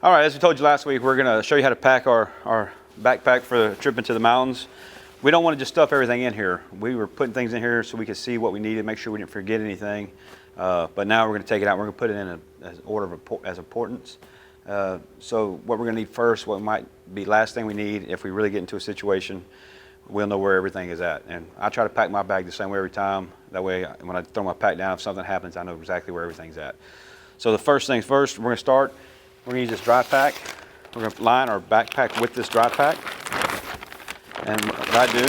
All right, as we told you last week, we're gonna show you how to pack our backpack for the trip into the mountains. We don't want to just stuff everything in here. We were putting things in here so we could see what we needed, make sure we didn't forget anything. But now we're gonna take it out. We're gonna put it in as order of importance. So what we're gonna need first, what might be last thing we need if we really get into a situation, we'll know where everything is at. And I try to pack my bag the same way every time. That way, when I throw my pack down, if something happens, I know exactly where everything's at. So the first things first, we're gonna start. We're gonna use this dry pack. We're gonna line our backpack with this dry pack. And what I do,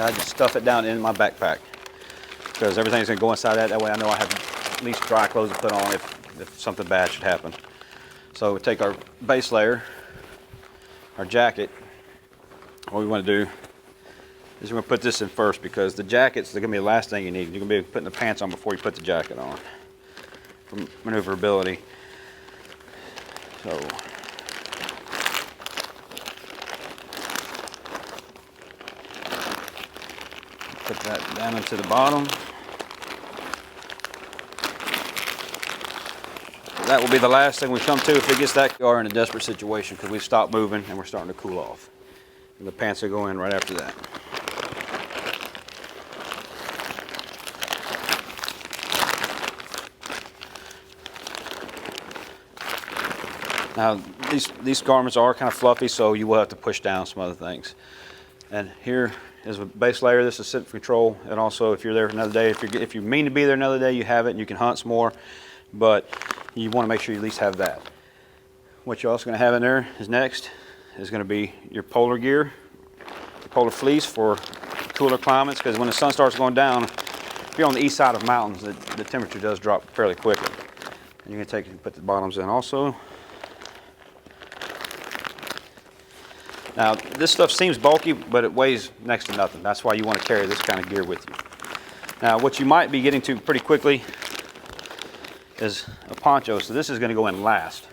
I just stuff it down in my backpack because everything's gonna go inside that. That way I know I have at least dry clothes to put on if something bad should happen. So we take our base layer, our jacket. What we wanna do is we're gonna put this in first because the jackets are gonna be the last thing you need. You're gonna be putting the pants on before you put the jacket on for maneuverability. So put that down into the bottom. That will be the last thing we come to if it gets that far in a desperate situation because we've stopped moving and we're starting to cool off. And the pants will go in right after that. Now, these garments are kind of fluffy, so you will have to push down some other things. And here is a base layer. This is sit for control. And also, if you're there another day, if you mean to be there another day, you have it and you can hunt some more. But you want to make sure you at least have that. What you're also going to have in there is next is going to be your polar gear, your polar fleece for cooler climates. Because when the sun starts going down, if you're on the east side of mountains, the temperature does drop fairly quickly. And you're going to take and put the bottoms in also. Now, this stuff seems bulky, but it weighs next to nothing. That's why you want to carry this kind of gear with you. Now, what you might be getting to pretty quickly is a poncho. So this is going to go in last.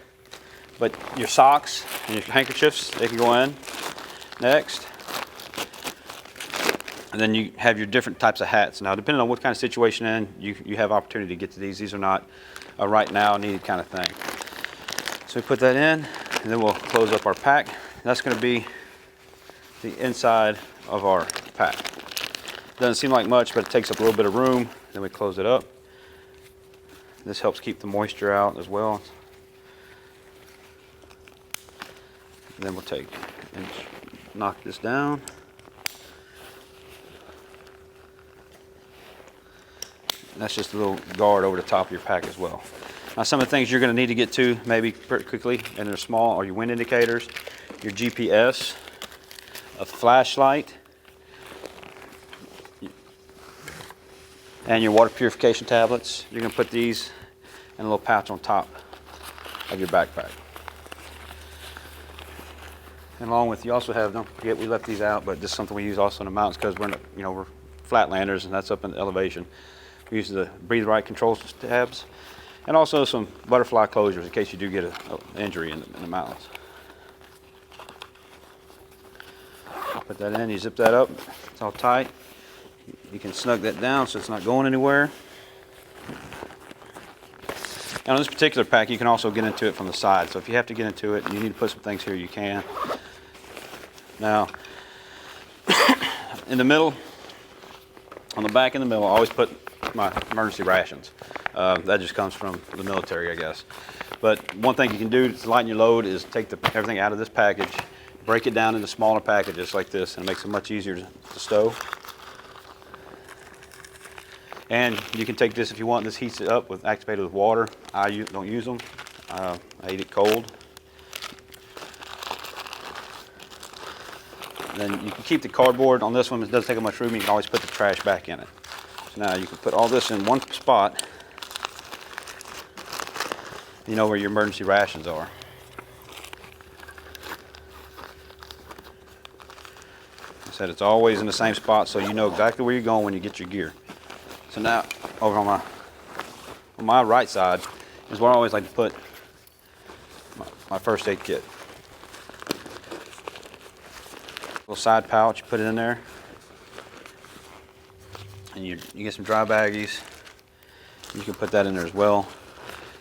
But your socks and your handkerchiefs, they can go in next. And then you have your different types of hats. Now, depending on what kind of situation you're in, you have opportunity to get to these. These are not a right now needed kind of thing. So we put that in, and then we'll close up our pack. That's going to be the inside of our pack. Doesn't seem like much, but it takes up a little bit of room. Then we close it up. This helps keep the moisture out as well. And then we'll take and knock this down. And that's just a little guard over the top of your pack as well. Now, some of the things you're going to need to get to maybe pretty quickly, and they're small, are your wind indicators, your GPS, a flashlight, and your water purification tablets. You're going to put these in a little pouch on top of your backpack. And along with, you also have, don't forget we left these out, but this is something we use also in the mountains because we're flatlanders and that's up in the elevation. We use the breathe right control tabs and also some butterfly closures in case you do get an injury in the mountains. Put that in, you zip that up, it's all tight. You can snug that down so it's not going anywhere. And on this particular pack, you can also get into it from the side. So if you have to get into it and you need to put some things here, you can. Now, in the middle, on the back in the middle, I always put my emergency rations. That just comes from the military, I guess. But one thing you can do to lighten your load is take everything out of this package, break it down into smaller packages like this, and it makes it much easier to stow. And you can take this if you want. This heats it up activated with water. I don't use them. I eat it cold. And then you can keep the cardboard on this one. It doesn't take up much room. You can always put the trash back in it. So now you can put all this in one spot. You know where your emergency rations are. I said it's always in the same spot, so you know exactly where you're going when you get your gear. So now, over on my right side is where I always like to put my first aid kit. Little side pouch, you put it in there. And you get some dry baggies. You can put that in there as well.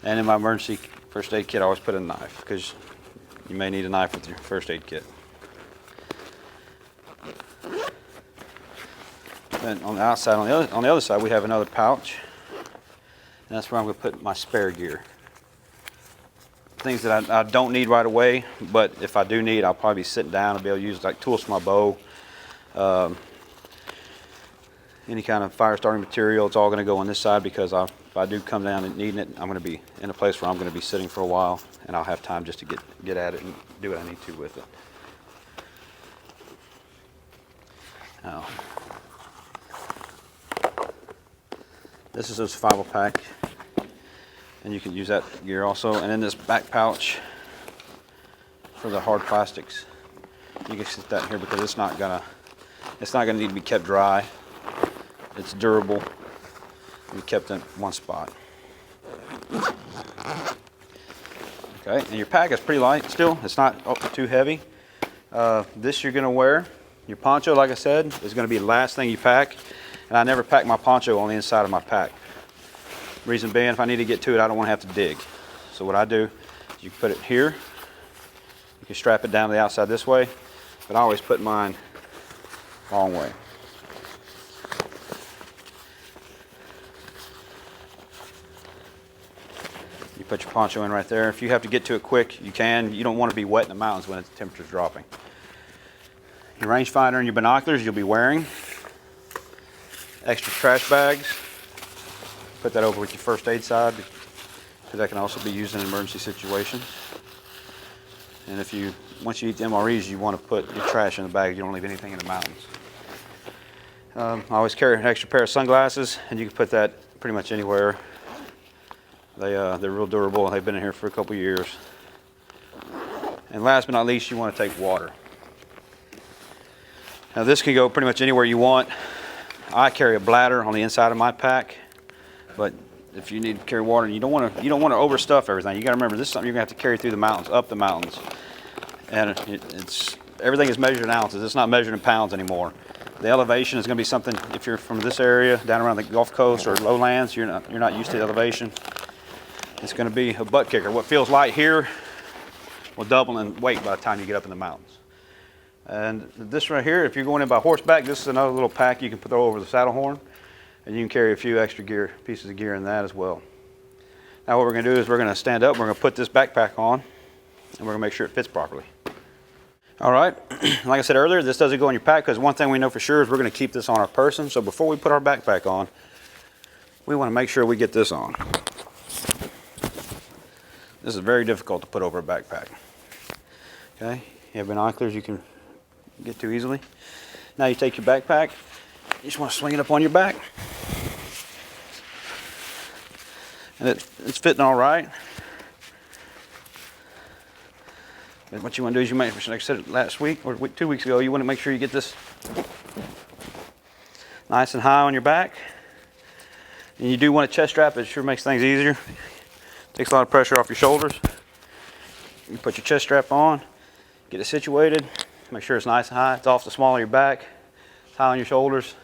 And in my emergency first aid kit, I always put a knife because you may need a knife with your first aid kit. Then on the outside, on the other side, we have another pouch. And that's where I'm going to put my spare gear. Things that I don't need right away, but if I do need, I'll probably be sitting down and be able to use like tools for my bow. Any kind of fire starting material, it's all going to go on this side because if I do come down and needing it, I'm going to be in a place where I'm going to be sitting for a while, and I'll have time just to get at it and do what I need to with it. Now, this is a survival pack, and you can use that gear also. And in this back pouch for the hard plastics, you can sit that in here because it's not gonna need to be kept dry. It's durable. Be kept in one spot. Okay, and your pack is pretty light still. It's not too heavy. This you're gonna wear. Your poncho, like I said, is gonna be the last thing you pack. And I never pack my poncho on the inside of my pack. Reason being, if I need to get to it, I don't want to have to dig. So what I do is you put it here. You can strap it down to the outside this way, but I always put mine long way. You put your poncho in right there. If you have to get to it quick, you can. You don't want to be wet in the mountains when the temperature's dropping. Your rangefinder and your binoculars you'll be wearing. Extra trash bags. Put that over with your first aid side because that can also be used in emergency situations. And once you eat the MREs, you want to put your trash in the bag. You don't leave anything in the mountains. I always carry an extra pair of sunglasses, and you can put that pretty much anywhere. They're real durable. They've been in here for a couple years. And last but not least, you want to take water. Now this can go pretty much anywhere you want. I carry a bladder on the inside of my pack, but if you need to carry water, you don't want to overstuff everything. You got to remember, this is something you're going to have to carry through the mountains, up the mountains, and everything is measured in ounces. It's not measured in pounds anymore. The elevation is going to be something. If you're from this area down around the Gulf Coast or lowlands, you're not used to the elevation. It's going to be a butt kicker. What feels light here will double in weight by the time you get up in the mountains. And this right here, if you're going in by horseback, this is another little pack you can throw over the saddle horn, and you can carry a few extra pieces of gear in that as well. Now what we're going to do is we're going to stand up, we're going to put this backpack on, and we're going to make sure it fits properly. All right, like I said earlier, this doesn't go in your pack because one thing we know for sure is we're going to keep this on our person. So before we put our backpack on, we want to make sure we get this on. This is very difficult to put over a backpack. Okay, you have binoculars you can get to easily. Now you take your backpack, you just want to swing it up on your back. And it's fitting all right. And what you want to do is like I said last week or 2 weeks ago, you want to make sure you get this nice and high on your back. And you do want a chest strap. It sure makes things easier. Takes a lot of pressure off your shoulders. You put your chest strap on, get it situated, make sure it's nice and high. It's off the small of your back, it's high on your shoulders,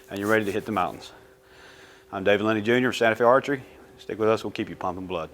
and you're ready to hit the mountains. I'm David Leining Jr. of Santa Fe Archery. Stick with us, we'll keep you pumping blood.